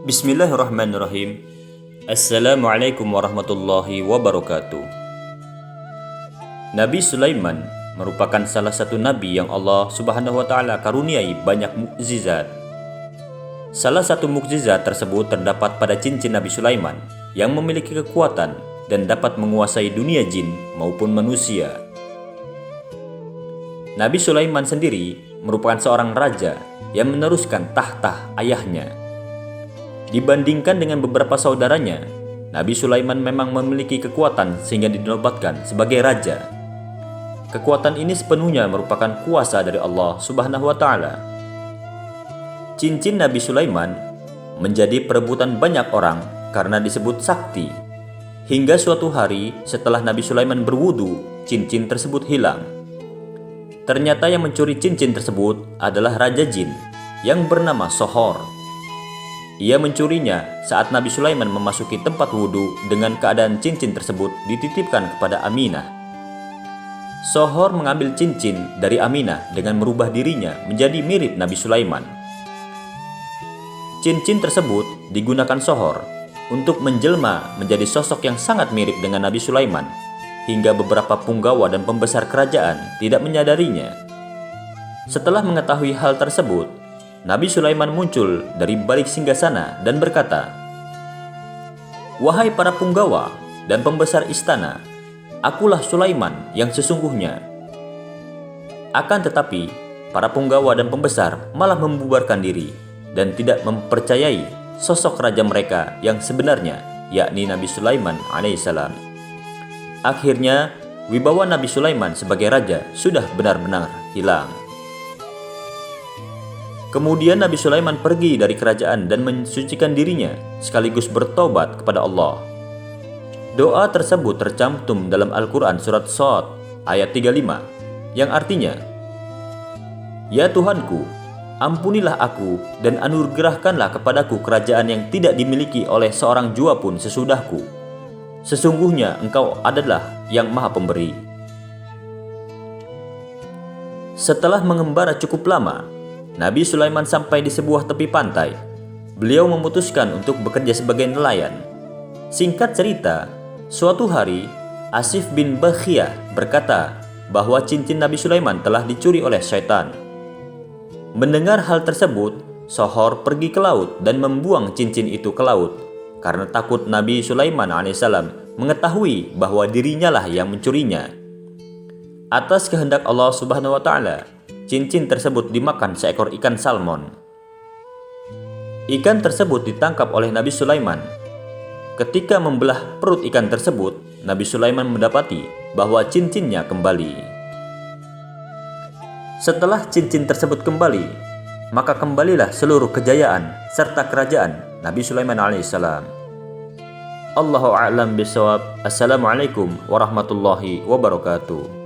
Bismillahirrahmanirrahim. Assalamualaikum warahmatullahi wabarakatuh. Nabi Sulaiman merupakan salah satu nabi yang Allah Subhanahu wa taala karuniai banyak mukjizat. Salah satu mukjizat tersebut terdapat pada cincin Nabi Sulaiman yang memiliki kekuatan dan dapat menguasai dunia jin maupun manusia. Nabi Sulaiman sendiri merupakan seorang raja yang meneruskan tahta ayahnya. Dibandingkan dengan beberapa saudaranya, Nabi Sulaiman memang memiliki kekuatan sehingga dinobatkan sebagai raja. Kekuatan ini sepenuhnya merupakan kuasa dari Allah Subhanahu wa taala. Cincin Nabi Sulaiman menjadi perebutan banyak orang karena disebut sakti. Hingga suatu hari setelah Nabi Sulaiman berwudu, cincin tersebut hilang. Ternyata yang mencuri cincin tersebut adalah Raja Jin yang bernama Sohor. Ia mencurinya saat Nabi Sulaiman memasuki tempat wudhu dengan keadaan cincin tersebut dititipkan kepada Aminah. Sohor mengambil cincin dari Aminah dengan merubah dirinya menjadi mirip Nabi Sulaiman. Cincin tersebut digunakan Sohor untuk menjelma menjadi sosok yang sangat mirip dengan Nabi Sulaiman, hingga beberapa punggawa dan pembesar kerajaan tidak menyadarinya. Setelah mengetahui hal tersebut, Nabi Sulaiman muncul dari balik singgasana dan berkata, "Wahai para punggawa dan pembesar istana, akulah Sulaiman yang sesungguhnya." Akan tetapi, para punggawa dan pembesar malah membubarkan diri dan tidak mempercayai sosok raja mereka yang sebenarnya, yakni Nabi Sulaiman alaihissalam. Akhirnya, wibawa Nabi Sulaiman sebagai raja sudah benar-benar hilang. Kemudian Nabi Sulaiman pergi dari kerajaan dan mensucikan dirinya sekaligus bertobat kepada Allah. Doa tersebut tercantum dalam Al-Quran surat Shad ayat 35 yang artinya, "Ya Tuhanku, ampunilah aku dan anugerahkanlah kepadaku kerajaan yang tidak dimiliki oleh seorang jua pun sesudahku. Sesungguhnya Engkau adalah yang Maha Pemberi." Setelah mengembara cukup lama, Nabi Sulaiman sampai di sebuah tepi pantai. Beliau memutuskan untuk bekerja sebagai nelayan. Singkat cerita, suatu hari Asif bin Bakhiyah berkata bahwa cincin Nabi Sulaiman telah dicuri oleh syaitan. Mendengar hal tersebut, Sohor pergi ke laut dan membuang cincin itu ke laut karena takut Nabi Sulaiman alaihissalam mengetahui bahwa dirinya lah yang mencurinya. Atas kehendak Allah Subhanahu wa taala, cincin tersebut dimakan seekor ikan salmon. Ikan tersebut ditangkap oleh Nabi Sulaiman. Ketika membelah perut ikan tersebut, Nabi Sulaiman mendapati bahwa cincinnya kembali. Setelah cincin tersebut kembali, maka kembalilah seluruh kejayaan serta kerajaan Nabi Sulaiman alaihissalam. Allahu a'lam bishawab. Assalamualaikum warahmatullahi wabarakatuh.